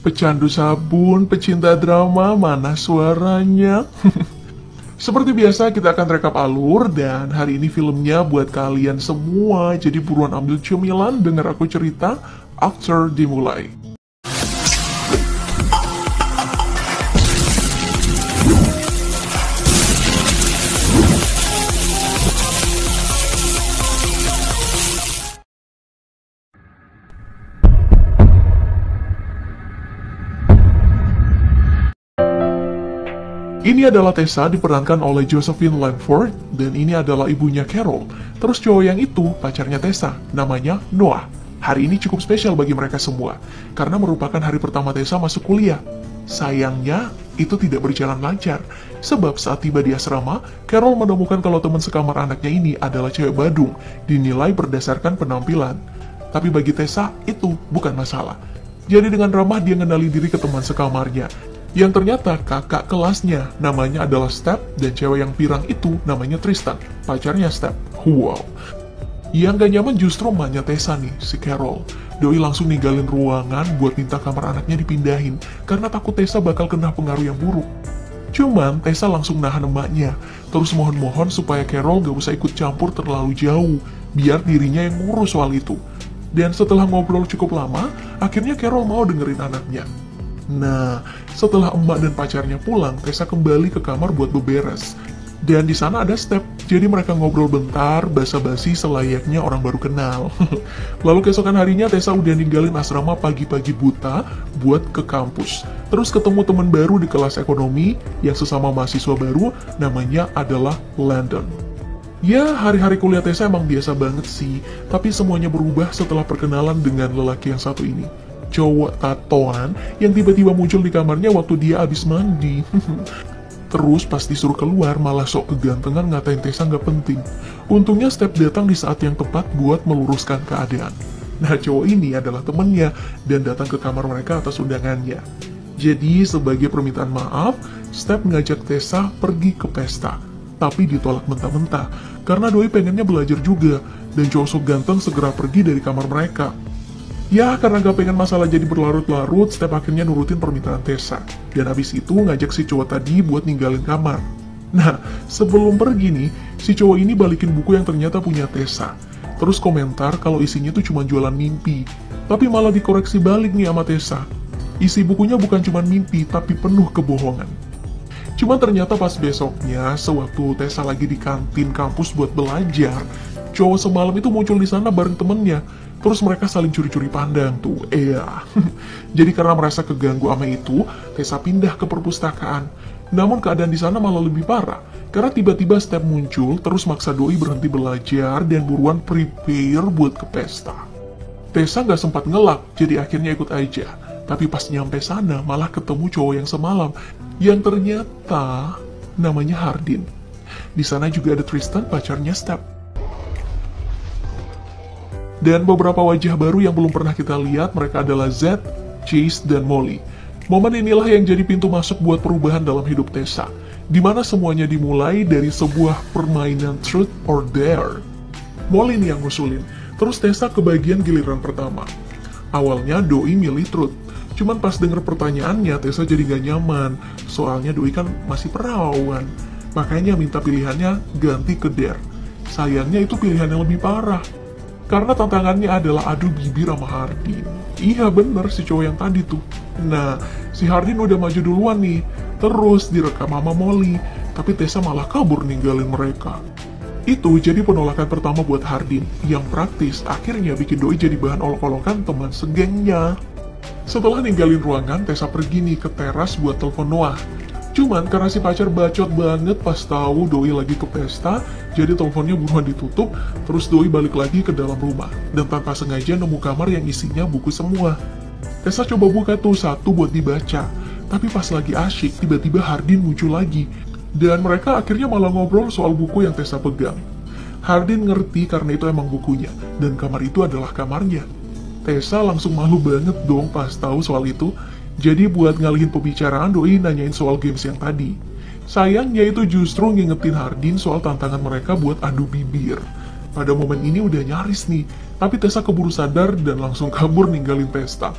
Pecandu sabun, pecinta drama, mana suaranya? Seperti biasa kita akan rekap alur dan hari ini filmnya buat kalian semua. Jadi buruan ambil cemilan, denger aku cerita, after dimulai. Ini adalah Tessa diperankan oleh Josephine Langford dan ini adalah ibunya Carol. Terus cowok yang itu pacarnya Tessa, namanya Noah. Hari ini cukup spesial bagi mereka semua karena merupakan hari pertama Tessa masuk kuliah. Sayangnya itu tidak berjalan lancar sebab saat tiba di asrama, Carol menemukan kalau teman sekamar anaknya ini adalah cewek badung, dinilai berdasarkan penampilan. Tapi bagi Tessa itu bukan masalah. Jadi dengan ramah dia ngenalin diri ke teman sekamarnya. Yang ternyata kakak kelasnya namanya adalah Step dan cewek yang pirang itu namanya Tristan, pacarnya Step. Wow. Yang gak nyaman justru emaknya Tessa nih, si Carol. Doi langsung ninggalin ruangan buat minta kamar anaknya dipindahin karena takut Tessa bakal kena pengaruh yang buruk. Cuman Tessa langsung nahan emaknya, terus mohon-mohon supaya Carol gak usah ikut campur terlalu jauh, biar dirinya yang ngurus soal itu. Dan setelah ngobrol cukup lama, akhirnya Carol mau dengerin anaknya. Nah, setelah emak dan pacarnya pulang, Tessa kembali ke kamar buat beberes. Dan di sana ada Step, jadi mereka ngobrol bentar, basa-basi selayaknya orang baru kenal. Lalu keesokan harinya Tessa udah ninggalin asrama pagi-pagi buta buat ke kampus. Terus ketemu teman baru di kelas ekonomi yang sesama mahasiswa baru, namanya adalah Landon. Ya, hari-hari kuliah Tessa emang biasa banget sih, tapi semuanya berubah setelah perkenalan dengan lelaki yang satu ini. Cowok tatoan yang tiba-tiba muncul di kamarnya waktu dia abis mandi. Terus pas disuruh keluar malah sok kegantengan ngatain Tessa nggak penting. Untungnya Step datang di saat yang tepat buat meluruskan keadaan. Nah, cowok ini adalah temennya dan datang ke kamar mereka atas undangannya. Jadi sebagai permintaan maaf, Step ngajak Tessa pergi ke pesta. Tapi ditolak mentah-mentah karena doi pengennya belajar juga dan cowok sok ganteng segera pergi dari kamar mereka. Ya, karena gak pengen masalah jadi berlarut-larut, Step akhirnya nurutin permintaan Tessa. Dan abis itu ngajak si cowok tadi buat ninggalin kamar. Nah, sebelum pergi nih, si cowok ini balikin buku yang ternyata punya Tessa. Terus komentar kalau isinya tuh cuma jualan mimpi. Tapi malah dikoreksi balik nih sama Tessa. Isi bukunya bukan cuma mimpi, tapi penuh kebohongan. Cuman ternyata pas besoknya, sewaktu Tessa lagi di kantin kampus buat belajar, cowok semalam itu muncul di sana bareng temennya. Terus mereka saling curi-curi pandang tuh, Jadi karena merasa keganggu sama itu, Tessa pindah ke perpustakaan. Namun keadaan di sana malah lebih parah, karena tiba-tiba Step muncul, terus maksa doi berhenti belajar dan buruan prepare buat ke pesta. Tessa nggak sempat ngelak, jadi akhirnya ikut aja. Tapi pas nyampe sana, malah ketemu cowok yang semalam, yang ternyata namanya Hardin. Di sana juga ada Tristan, pacarnya Step. Dan beberapa wajah baru yang belum pernah kita lihat, mereka adalah Zed, Chase, dan Molly. Momen inilah yang jadi pintu masuk buat perubahan dalam hidup Tessa, dimana semuanya dimulai dari sebuah permainan Truth or Dare. Molly nih yang ngusulin, terus Tessa kebagian giliran pertama. Awalnya Doi milih Truth, cuman pas denger pertanyaannya Tessa jadi gak nyaman, soalnya Doi kan masih perawan. Makanya minta pilihannya ganti ke Dare. Sayangnya itu pilihan yang lebih parah. Karena tantangannya adalah adu bibir sama Hardin. Iya bener si cowok yang tadi tuh. Nah, si Hardin udah maju duluan nih. Terus direkam sama Molly. Tapi Tessa malah kabur ninggalin mereka. Itu jadi penolakan pertama buat Hardin. Yang praktis akhirnya bikin Doi jadi bahan olok-olokan teman segengnya. Setelah ninggalin ruangan, Tessa pergi nih ke teras buat telepon Noah. Cuman karena si pacar bacot banget pas tahu Doi lagi ke pesta, jadi teleponnya buruan ditutup, terus Doi balik lagi ke dalam rumah. Dan tanpa sengaja nemu kamar yang isinya buku semua. Tessa coba buka tuh satu buat dibaca, tapi pas lagi asyik, tiba-tiba Hardin muncul lagi. Dan mereka akhirnya malah ngobrol soal buku yang Tessa pegang. Hardin ngerti karena itu emang bukunya, dan kamar itu adalah kamarnya. Tessa langsung malu banget dong pas tahu soal itu. Jadi buat ngalihin pembicaraan, Doi nanyain soal games yang tadi. Sayangnya itu justru ngingetin Hardin soal tantangan mereka buat adu bibir. Pada momen ini udah nyaris nih, tapi Tessa keburu sadar dan langsung kabur ninggalin pesta.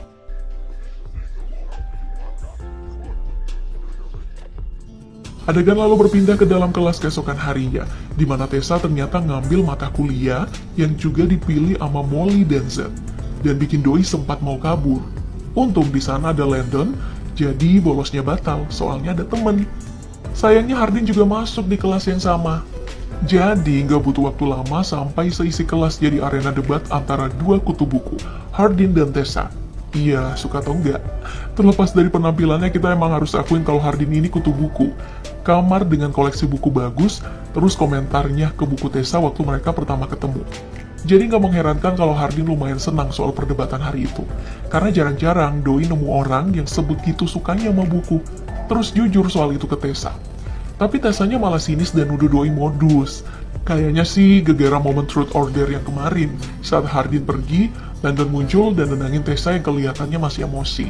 Adegan lalu berpindah ke dalam kelas keesokan harinya, di mana Tessa ternyata ngambil mata kuliah yang juga dipilih sama Molly dan Z, dan bikin Doi sempat mau kabur. Untung di sana ada Landon, jadi bolosnya batal, soalnya ada temen. Sayangnya Hardin juga masuk di kelas yang sama. Jadi nggak butuh waktu lama sampai seisi kelas jadi arena debat antara dua kutu buku, Hardin dan Tessa. Iya, suka atau enggak. Terlepas dari penampilannya, kita emang harus akuin kalau Hardin ini kutu buku. Kamar dengan koleksi buku bagus, terus komentarnya ke buku Tessa waktu mereka pertama ketemu. Jadi nggak mengherankan kalau Hardin lumayan senang soal perdebatan hari itu. Karena jarang-jarang Doi nemu orang yang sebegitu sukanya sama buku, terus jujur soal itu ke Tessa. Tapi Tessanya malah sinis dan nuduh Doi modus. Kayaknya sih gegara momen truth order yang kemarin, saat Hardin pergi, Landon muncul dan nenangin Tessa yang kelihatannya masih emosi.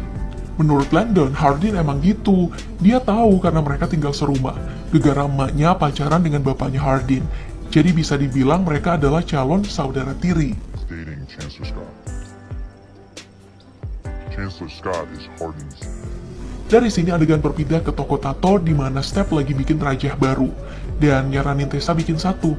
Menurut Landon, Hardin emang gitu. Dia tahu karena mereka tinggal serumah. Gegara emaknya pacaran dengan bapaknya Hardin. Jadi bisa dibilang mereka adalah calon saudara tiri. Dating Chancellor Scott. Chancellor Scott is Hardin's. Dari sini adegan berpindah ke toko tato di mana Step lagi bikin rajah baru dan nyaranin Tessa bikin satu.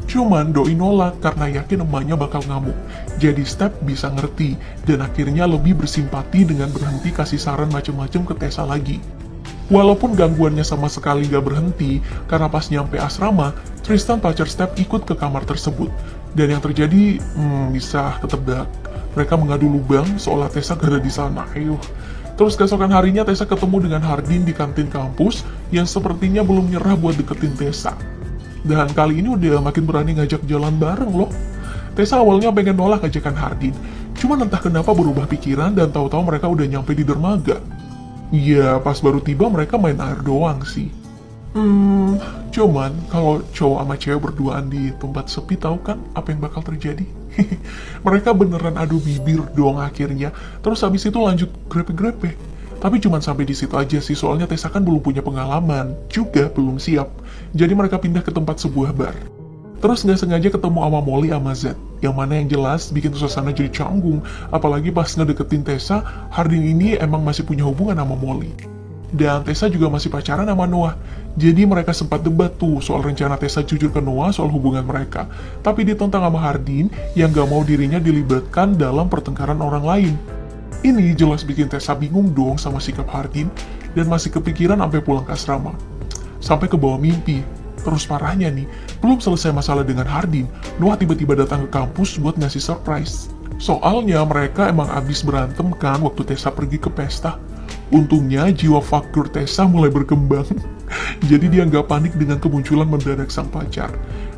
Cuman Doi nolak karena yakin emaknya bakal ngamuk. Jadi Step bisa ngerti dan akhirnya lebih bersimpati dengan berhenti kasih saran macem-macem ke Tessa lagi. Walaupun gangguannya sama sekali gak berhenti, karena pas nyampe asrama, Tristan pacar Step ikut ke kamar tersebut. Dan yang terjadi, bisa ketebak. Mereka mengadu lubang seolah Tessa gak ada di sana. Terus keesokan harinya Tessa ketemu dengan Hardin di kantin kampus yang sepertinya belum nyerah buat deketin Tessa. Dan kali ini udah makin berani ngajak jalan bareng loh. Tessa awalnya pengen nolak ajakan Hardin, cuman entah kenapa berubah pikiran dan tahu-tahu mereka udah nyampe di dermaga. Iya, pas baru tiba mereka main air doang sih. Cuman kalau cowok sama cewek berduaan di tempat sepi, tahu kan apa yang bakal terjadi? Mereka beneran adu bibir dong akhirnya. Terus habis itu lanjut grepe-grepe. Tapi cuman sampai di situ aja sih, soalnya Tessa kan belum punya pengalaman, juga belum siap. Jadi mereka pindah ke tempat sebuah bar. Terus nggak sengaja ketemu sama Molly sama Z, yang mana yang jelas bikin suasana jadi canggung. Apalagi pas ngedeketin Tessa, Hardin ini emang masih punya hubungan sama Molly. Dan Tessa juga masih pacaran sama Noah. Jadi mereka sempat debat tuh soal rencana Tessa jujur ke Noah soal hubungan mereka. Tapi ditentang sama Hardin yang gak mau dirinya dilibatkan dalam pertengkaran orang lain. Ini jelas bikin Tessa bingung dong sama sikap Hardin dan masih kepikiran sampai pulang ke asrama. Sampai ke bawah mimpi. Terus parahnya nih, belum selesai masalah dengan Hardin, Noah tiba-tiba datang ke kampus buat ngasih surprise. Soalnya mereka emang abis berantem kan waktu Tessa pergi ke pesta. Untungnya jiwa fucker Tessa mulai berkembang. Jadi dia nggak panik dengan kemunculan mendadak sang pacar.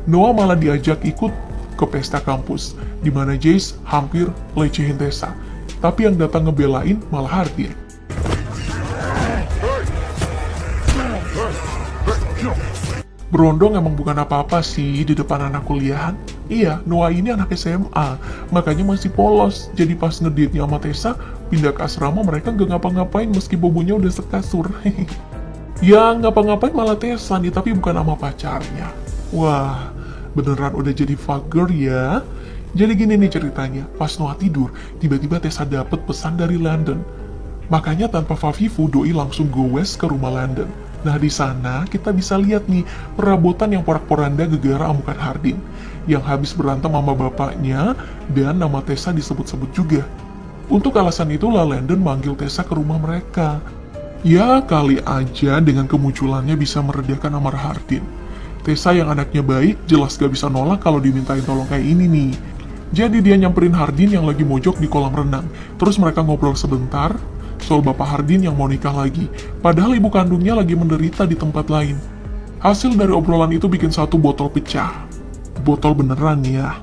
Noah malah diajak ikut ke pesta kampus, di mana Jace hampir lecehin Tessa. Tapi yang datang ngebelain malah Hardin. Berondong emang bukan apa-apa sih di depan anak kuliahan. Iya, Noah ini anak SMA, makanya masih polos. Jadi pas ngedate-nya sama Tessa, pindah ke asrama mereka gak ngapa-ngapain meski bobonya udah sekasur. Ya, ngapa-ngapain malah Tessa nih, tapi bukan sama pacarnya. Wah, beneran udah jadi fucker ya. Jadi gini nih ceritanya, pas Noah tidur, tiba-tiba Tessa dapet pesan dari Landon. Makanya tanpa Favifu, Doi langsung goes ke rumah Landon. Nah di sana kita bisa lihat nih perabotan yang porak-poranda gegara amukan Hardin yang habis berantem sama bapaknya dan nama Tessa disebut-sebut juga. Untuk alasan itulah Landon manggil Tessa ke rumah mereka. Ya kali aja dengan kemunculannya bisa meredakan amarah Hardin. Tessa yang anaknya baik jelas gak bisa nolak kalau dimintain tolong kayak ini nih. Jadi dia nyamperin Hardin yang lagi mojok di kolam renang. Terus mereka ngobrol sebentar soal bapak Hardin yang mau nikah lagi, padahal ibu kandungnya lagi menderita di tempat lain. Hasil dari obrolan itu bikin satu botol pecah. Botol beneran ya.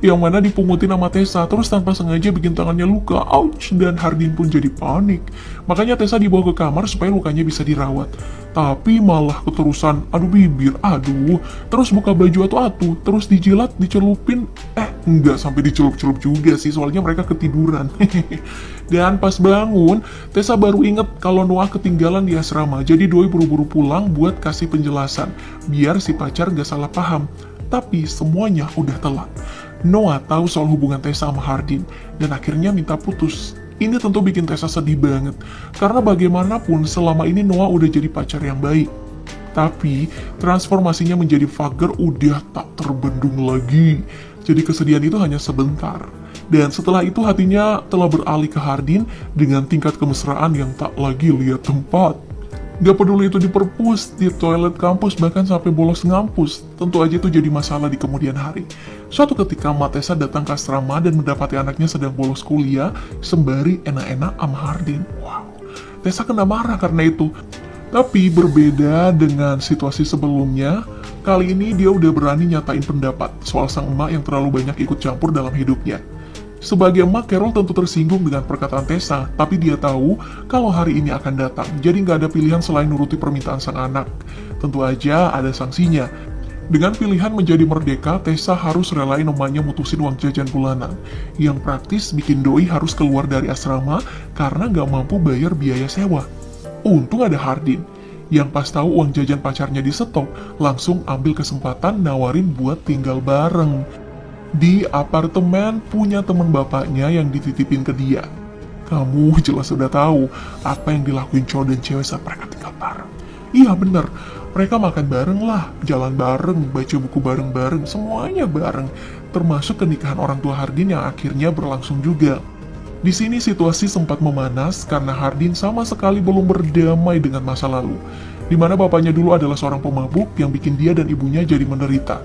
Yang mana dipungutin sama Tessa, terus tanpa sengaja bikin tangannya luka. Ouch, dan Hardin pun jadi panik. Makanya Tessa dibawa ke kamar supaya lukanya bisa dirawat. Tapi malah keterusan adu bibir, aduh. Terus buka baju atu-atu, terus dijilat, dicelupin. Enggak sampai dicelup-celup juga sih, soalnya mereka ketiduran. Dan pas bangun, Tessa baru inget kalau Noah ketinggalan di asrama. Jadi Doi buru-buru pulang buat kasih penjelasan, biar si pacar gak salah paham. Tapi semuanya udah telat. Noah tahu soal hubungan Tessa sama Hardin, dan akhirnya minta putus. Ini tentu bikin Tessa sedih banget, karena bagaimanapun selama ini Noah udah jadi pacar yang baik. Tapi, transformasinya menjadi Fugger udah tak terbendung lagi. Jadi kesedihan itu hanya sebentar. Dan setelah itu hatinya telah beralih ke Hardin dengan tingkat kemesraan yang tak lagi lihat tempat. Gak peduli itu di perpus, di toilet kampus, bahkan sampai bolos ngampus. Tentu aja itu jadi masalah di kemudian hari. Suatu ketika Tessa datang ke asrama dan mendapati anaknya sedang bolos kuliah sembari enak-enak sama Hardin. Wow, Tessa kena marah karena itu. Tapi berbeda dengan situasi sebelumnya, kali ini dia udah berani nyatain pendapat soal sang emak yang terlalu banyak ikut campur dalam hidupnya. Sebagai emak, Carol tentu tersinggung dengan perkataan Tessa, tapi dia tahu kalau hari ini akan datang, jadi nggak ada pilihan selain nuruti permintaan sang anak. Tentu aja ada sanksinya. Dengan pilihan menjadi merdeka, Tessa harus relain emaknya mutusin uang jajan bulanan. Yang praktis bikin doi harus keluar dari asrama karena nggak mampu bayar biaya sewa. Untung ada Hardin, yang pas tahu uang jajan pacarnya di stok, langsung ambil kesempatan nawarin buat tinggal bareng. Di apartemen punya temen bapaknya yang dititipin ke dia. Kamu jelas sudah tahu apa yang dilakuin cowok dan cewek saat mereka tinggal bareng. Iya bener, mereka makan bareng lah, jalan bareng, baca buku bareng-bareng, semuanya bareng. Termasuk kenikahan orang tua Hardin yang akhirnya berlangsung juga. Di sini situasi sempat memanas karena Hardin sama sekali belum berdamai dengan masa lalu, di mana bapaknya dulu adalah seorang pemabuk yang bikin dia dan ibunya jadi menderita.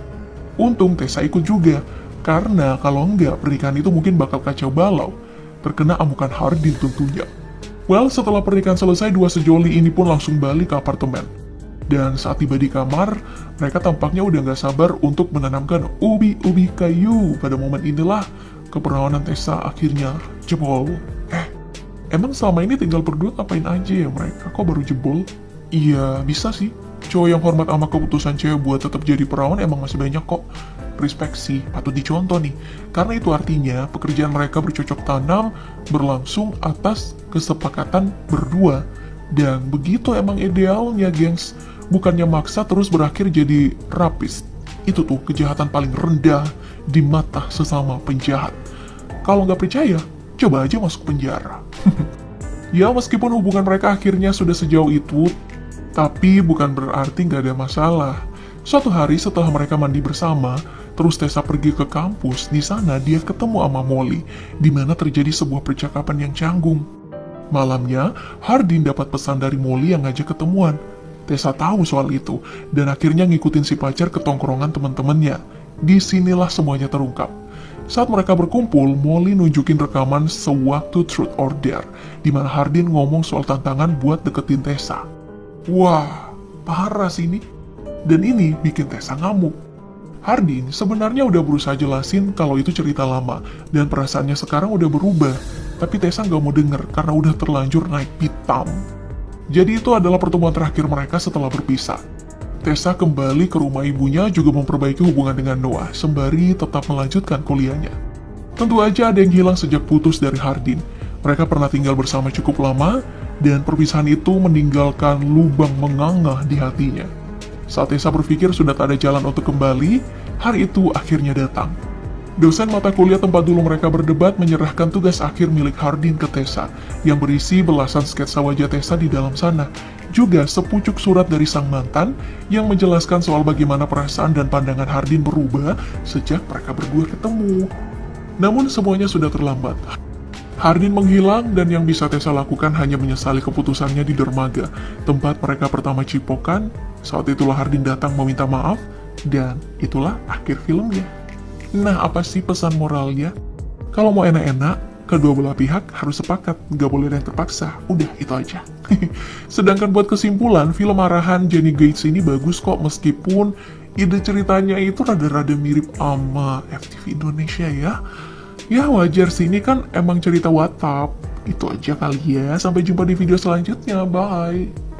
Untung Tessa ikut juga, karena kalau enggak pernikahan itu mungkin bakal kacau balau, terkena amukan Hardin tentunya. Well, setelah pernikahan selesai, dua sejoli ini pun langsung balik ke apartemen. Dan saat tiba di kamar, mereka tampaknya udah gak sabar untuk menanamkan ubi-ubi kayu. Pada momen inilah keperawanan Tessa akhirnya jebol. Emang selama ini tinggal berdua ngapain aja ya mereka? Kok baru jebol? Iya, bisa sih. Cowok yang hormat sama keputusan cewek buat tetap jadi perawan emang masih banyak kok. Respect sih, patut dicontoh nih. Karena itu artinya pekerjaan mereka bercocok tanam berlangsung atas kesepakatan berdua. Dan begitu emang idealnya, gengs. Bukannya maksa terus berakhir jadi rapis. Itu tuh kejahatan paling rendah di mata sesama penjahat. Kalau nggak percaya, coba aja masuk penjara. Ya, meskipun hubungan mereka akhirnya sudah sejauh itu, tapi bukan berarti nggak ada masalah. Suatu hari setelah mereka mandi bersama, terus Tessa pergi ke kampus. Di sana dia ketemu sama Molly, di mana terjadi sebuah percakapan yang canggung. Malamnya, Hardin dapat pesan dari Molly yang ngajak ketemuan. Tessa tahu soal itu, dan akhirnya ngikutin si pacar ke tongkrongan teman-temannya. Disinilah semuanya terungkap. Saat mereka berkumpul, Molly nunjukin rekaman sewaktu Truth or Dare, di mana Hardin ngomong soal tantangan buat deketin Tessa. Wah, parah sih ini. Dan ini bikin Tessa ngamuk. Hardin sebenarnya udah berusaha jelasin kalau itu cerita lama, dan perasaannya sekarang udah berubah. Tapi Tessa nggak mau denger karena udah terlanjur naik pitam. Jadi itu adalah pertemuan terakhir mereka setelah berpisah. Tessa kembali ke rumah ibunya juga memperbaiki hubungan dengan Noah, sembari tetap melanjutkan kuliahnya. Tentu aja ada yang hilang sejak putus dari Hardin. Mereka pernah tinggal bersama cukup lama, dan perpisahan itu meninggalkan lubang menganga di hatinya. Saat Tessa berpikir sudah tak ada jalan untuk kembali, hari itu akhirnya datang. Dosen mata kuliah tempat dulu mereka berdebat menyerahkan tugas akhir milik Hardin ke Tessa, yang berisi belasan sketsa wajah Tessa di dalam sana. Juga sepucuk surat dari sang mantan yang menjelaskan soal bagaimana perasaan dan pandangan Hardin berubah sejak mereka berdua ketemu. Namun semuanya sudah terlambat. Hardin menghilang dan yang bisa Tessa lakukan hanya menyesali keputusannya di dermaga, tempat mereka pertama cipokan. Saat itulah Hardin datang meminta maaf, dan itulah akhir filmnya. Nah, apa sih pesan moralnya? Kalau mau enak-enak, kedua belah pihak harus sepakat, gak boleh ada yang terpaksa. Udah, itu aja. Sedangkan buat kesimpulan, film arahan Jenny Gates ini bagus kok, meskipun ide ceritanya itu rada-rada mirip sama FTV Indonesia ya. Ya wajar sih, ini kan emang cerita WhatsApp. Itu aja kali ya, sampai jumpa di video selanjutnya, bye!